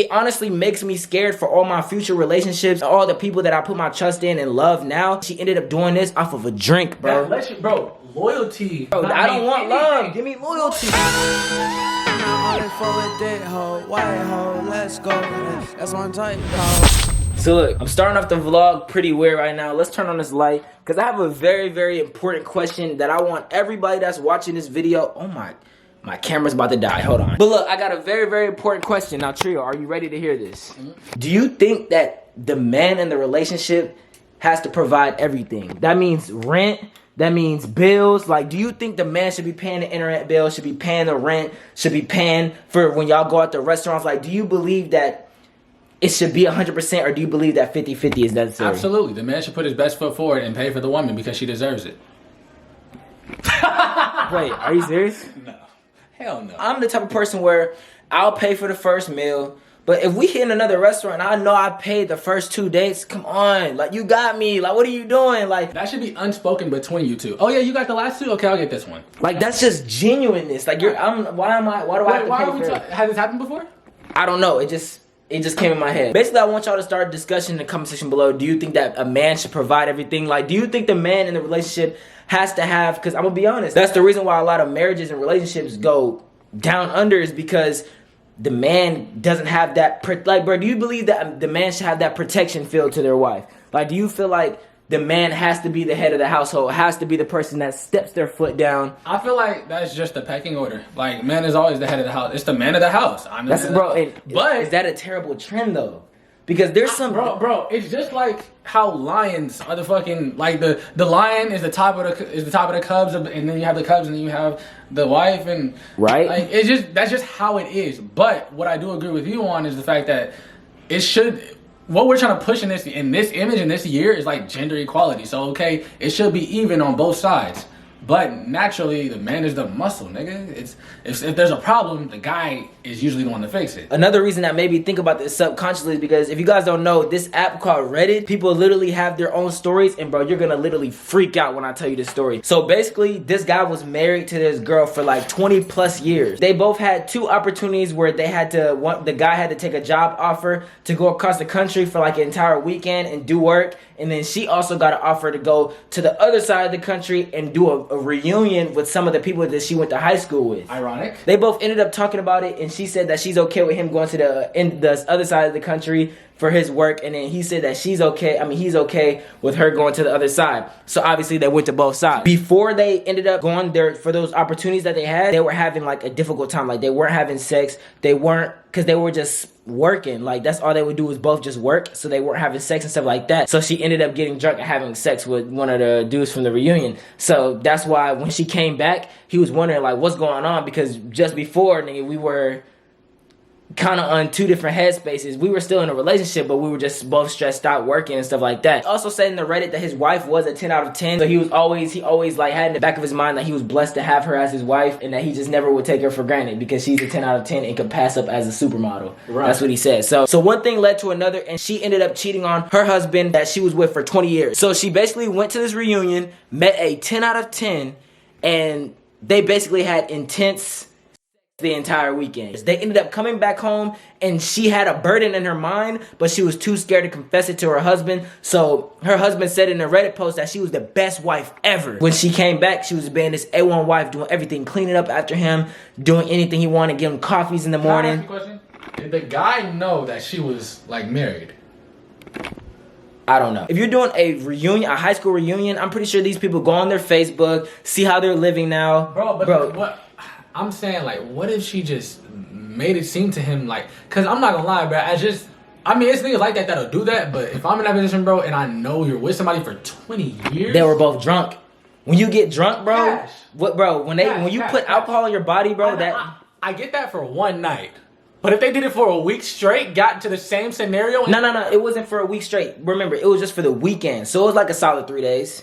It honestly makes me scared for all my future relationships, all the people that I put my trust in and love now. She ended up doing this off of a drink, bro. Bro, loyalty. Bro, I don't want love. Give me loyalty. So look, I'm starting off the vlog pretty weird right now. Let's turn on this light because I have a very, very important question that I want everybody that's watching this video. Oh my camera's about to die. Hold on. But look, I got a very, very important question. Now, Trio, are you ready to hear this? Do you think that the man in the relationship has to provide everything? That means rent. That means bills. Like, do you think the man should be paying the internet bill, should be paying the rent, should be paying for when y'all go out to restaurants? Like, do you believe that it should be 100%, or do you believe that 50-50 is necessary? Absolutely. The man should put his best foot forward and pay for the woman because she deserves it. Wait, are you serious? No. Hell no. I'm the type of person where I'll pay for the first meal, but if we hit in another restaurant, I know I paid the first 2 dates. Come on, like, you got me. Like, what are you doing? Like, that should be unspoken between you two. Oh yeah, you got the last two. Okay, I'll get this one. Like, that's just genuineness. Like, why do I have to pay for it? Has this happened before? I don't know. It just came in my head. Basically, I want y'all to start a discussion in the comment section below. Do you think that a man should provide everything? Like, do you think the man in the relationship has to have, because I'm gonna be honest, that's the reason why a lot of marriages and relationships go down under, is because the man doesn't have that, like, bro, do you believe that the man should have that protection feel to their wife? Like, do you feel like the man has to be the head of the household, has to be the person that steps their foot down? I feel like that's just the pecking order. Like, man is always the head of the house. It's the man of the house. I'm the head of the house. But is that a terrible trend though? Because there's some bro, it's just like how lions are the fucking, like, the lion is the top of the cubs, and then you have the cubs, and then you have the wife, and right, like, that's just how it is. But what I do agree with you on is the fact that it should, what we're trying to push in this image in this year is like gender equality. So okay, it should be even on both sides. But naturally, the man is the muscle, nigga. If there's a problem, the guy is usually the one to fix it. Another reason that made me think about this subconsciously is because if you guys don't know, this app called Reddit, people literally have their own stories, and bro, you're gonna literally freak out when I tell you this story. So basically, this guy was married to this girl for like 20 plus years. They both had 2 opportunities where they had to, the guy had to take a job offer to go across the country for like an entire weekend and do work, and then she also got an offer to go to the other side of the country and do a reunion with some of the people that she went to high school with. Ironic. They both ended up talking about it, and she said that she's okay with him going to the other side of the country for his work, and then he said that he's okay with her going to the other side. So obviously they went to both sides. Before they ended up going there for those opportunities that they had, they were having like a difficult time. Like, they weren't having sex. They weren't, because they were just working. Like, that's all they would do was both just work, so they weren't having sex and stuff like that. So she ended up getting drunk and having sex with one of the dudes from the reunion. So that's why when she came back, he was wondering like, what's going on, because just before, nigga, we were kind of on 2 different headspaces. We were still in a relationship, but we were just both stressed out working and stuff like that. Also said in the Reddit that his wife was a 10 out of 10. So he always like had in the back of his mind that he was blessed to have her as his wife, and that he just never would take her for granted because she's a 10 out of 10 and could pass up as a supermodel. Right. That's what he said. So one thing led to another, and she ended up cheating on her husband that she was with for 20 years. So she basically went to this reunion, met a 10 out of 10, and they basically had intense the entire weekend. They ended up coming back home, and she had a burden in her mind, but she was too scared to confess it to her husband. So her husband said in a Reddit post that she was the best wife ever. When she came back, she was being this A1 wife, doing everything, cleaning up after him, doing anything he wanted, giving him coffees in the morning. Can I ask you a question? Did the guy know that she was like married? I don't know. If you're doing a reunion, a high school reunion, I'm pretty sure these people go on their Facebook, see how they're living now. Bro, what I'm saying, like, what if she just made it seem to him like, because I'm not gonna lie, bro, it's niggas like that that'll do that, but if I'm in that position, bro, and I know you're with somebody for 20 years. They were both drunk. When you get drunk, bro, when you put alcohol in your body, bro, I get that for one night. But if they did it for a week straight, got into the same scenario. No, it wasn't for a week straight. Remember, it was just for the weekend. So it was like a solid 3 days.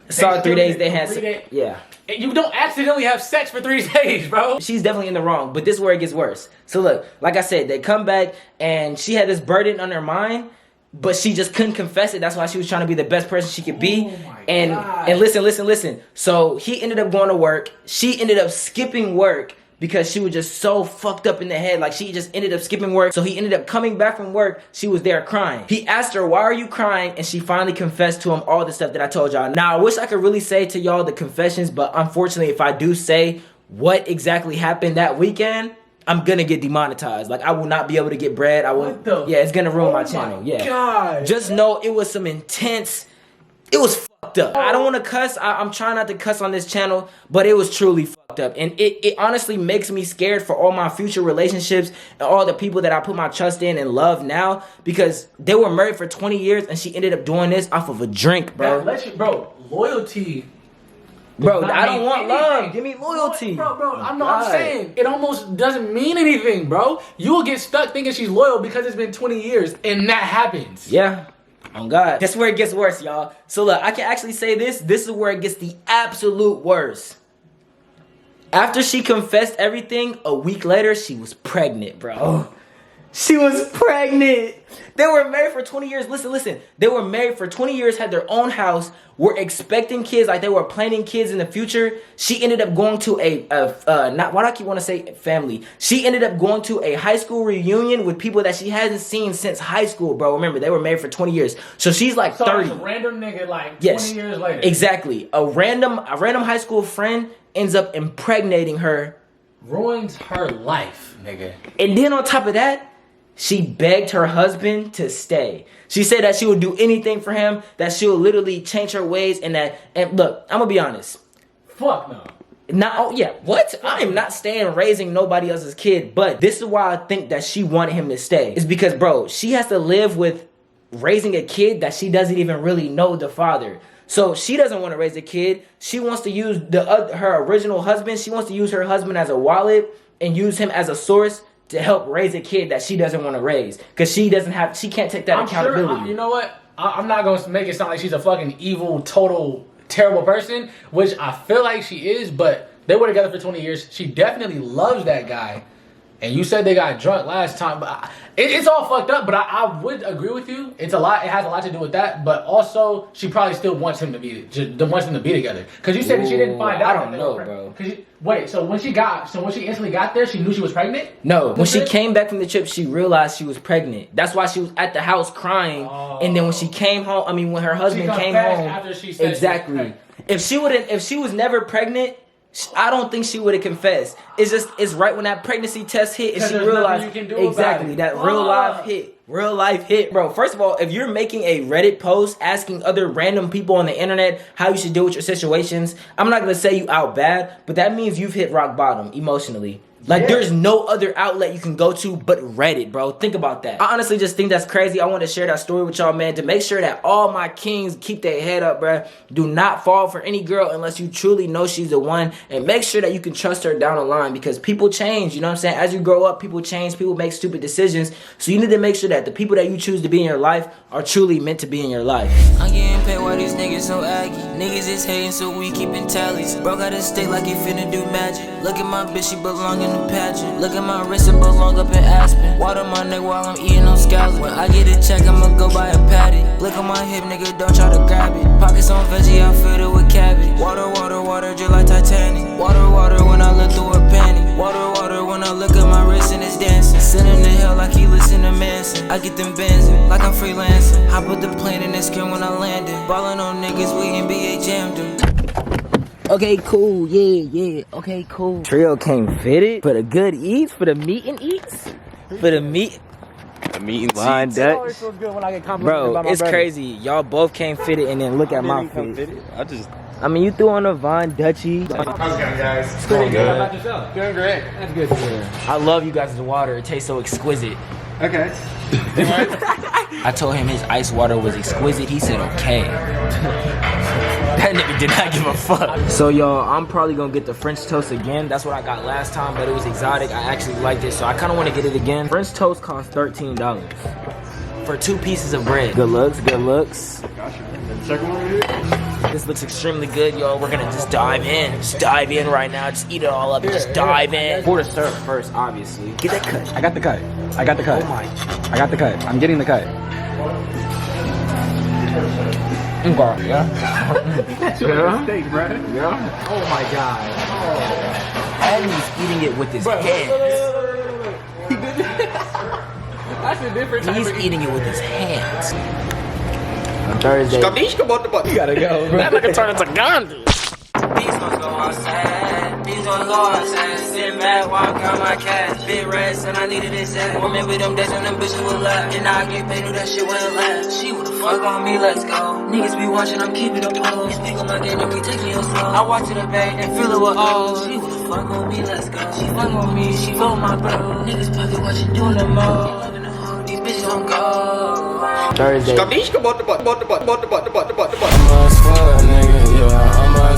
A solid 3 days they had yeah. You don't accidentally have sex for 3 days, bro. She's definitely in the wrong, but this is where it gets worse. So look, like I said, they come back, and she had this burden on her mind, but she just couldn't confess it. That's why she was trying to be the best person she could be. And listen. So he ended up going to work. She ended up skipping work because she was just so fucked up in the head. Like, she just ended up skipping work. So he ended up coming back from work. She was there crying. He asked her, why are you crying? And she finally confessed to him all the stuff that I told y'all. Now, I wish I could really say to y'all the confessions, but unfortunately, if I do say what exactly happened that weekend, I'm gonna get demonetized. Like, I will not be able to get bread. I will. Yeah, it's gonna ruin my channel. Yeah. God. Just know it was some intense. It was fucked up. I don't want to cuss. I'm trying not to cuss on this channel, but it was truly fucked up. And it honestly makes me scared for all my future relationships and all the people that I put my trust in and love now, because they were married for 20 years and she ended up doing this off of a drink, bro. Bro, loyalty. Bro, I don't want love. Give me loyalty. Bro, I'm saying it almost doesn't mean anything, bro. You will get stuck thinking she's loyal because it's been 20 years and that happens. Yeah. Oh God. That's where it gets worse, y'all. So look, I can actually say this. This is where it gets the absolute worst. After she confessed everything, a week later, she was pregnant, bro. She was pregnant. They were married for 20 years. Listen. They were married for 20 years, had their own house, were expecting kids, like they were planning kids in the future. She ended up going to why do I keep want to say family? She ended up going to a high school reunion with people that she hasn't seen since high school, bro. Remember, they were married for 20 years. So she's like 30. So a random nigga like 20 yes, years later. Exactly. A random high school friend ends up impregnating her. Ruins her life, nigga. And then on top of that, she begged her husband to stay. She said that she would do anything for him, that she would literally change her ways, and look, I'm gonna be honest. Fuck no. What? I am not staying raising nobody else's kid, but this is why I think that she wanted him to stay. It's because, bro, she has to live with raising a kid that she doesn't even really know the father. So she doesn't want to raise a kid. She wants to use her original husband. She wants to use her husband as a wallet and use him as a source to help raise a kid that she doesn't want to raise, because she can't take that accountability. Sure, you know what? I'm not going to make it sound like she's a fucking evil, total, terrible person, which I feel like she is, but they were together for 20 years. She definitely loves that guy. And you said they got drunk last time, but it's all fucked up. But I would agree with you. It's a lot. It has a lot to do with that. But also, she probably still wants him to be together. Because you said that she didn't find out. I don't know, bro. Wait. So when she instantly got there, she knew she was pregnant? No. When she came back from the trip, she realized she was pregnant. That's why she was at the house crying. And then when she came home, when her husband came home, after she said exactly. If she was never pregnant, I don't think she would have confessed. It's right when that pregnancy test hit and she realized exactly that real life hit. Bro, first of all, if you're making a Reddit post asking other random people on the internet how you should deal with your situations, I'm not gonna say you out bad, but that means you've hit rock bottom emotionally. Like, there's no other outlet you can go to but Reddit, bro. Think about that. I honestly just think that's crazy. I want to share that story with y'all, man, to make sure that all my kings keep their head up, bro. Do not fall for any girl unless you truly know she's the one. And make sure that you can trust her down the line, because people change, you know what I'm saying? As you grow up, people change. People make stupid decisions. So you need to make sure that the people that you choose to be in your life are truly meant to be in your life. I'm getting paid while these niggas so aggy. Niggas is hating, so we keeping tallies. Bro gotta stay like he finna do magic. Look at my bitch, she belong in the pageant. Look at my wrist, it belong up in Aspen. Water my neck while I'm eating on scallops. When I get a check, I'ma go buy a patty. Look at my hip, nigga, don't try to grab it. Pockets on veggie, I fill it with cabbage. Water, water, water, just like Titanic. Water, water, when I look through her panty. Water, water, when I look at my wrist and it's dancing. Sitting the hell like he listen to Manson. I get them benzin' like I'm freelancing. I put the plane in the screen when I landed. Ballin' on niggas, we NBA jammed them. Okay, cool. Yeah. Okay, cool. Trio came fitted for the good eats, for the meat and eats, for the meat. The meat and Von seeds. Dutch. It always feels good when I get complimented Bro, by my it's brother. crazy. Y'all both came fitted, and then look at my fit. You threw on a Von Dutchie. How's it going, guys? It's pretty good. How about yourself? Doing great. That's good to hear. I love you guys' water. It tastes so exquisite. Okay. I told him his ice water was exquisite. He said okay. That nigga did not give a fuck. So y'all, I'm probably gonna get the French toast again. That's what I got last time, but it was exotic. I actually liked it, so I kind of want to get it again. French toast costs $13 for 2 pieces of bread. Good looks, good looks. Second one here? This looks extremely good, y'all. We're gonna just dive in. Just dive in right now. Just eat it all up and just dive in. Pour the syrup first, obviously. Get that cut. I got the cut. I got the cut. Oh my. I got the cut. I'm getting the cut. Yeah. Steak, bro. Yeah. Oh my god. And he's eating it with his hands. That's a different type He's of eating it with his hands. On Thursday. You gotta go, bro. That nigga turned into Gandhi. These ones go outside, these ones go outside. Sit back, walk out my cash. Big rest, and I needed this ass. Remember them days when them bitches would laugh. And now I get paid, do that shit wouldn't last. She wanna fuck on me, let's go. Niggas be watching, I'm keeping a pose. Speak on my game, don't be taking me slow. I walk to the bank and fill it with O's. She wanna fuck on me, let's go. She fuck on me, she fuck my bro. Niggas pocket watching, doing the most. These bitches don't go. Thursday. I'm a squad nigga, yeah, I'm a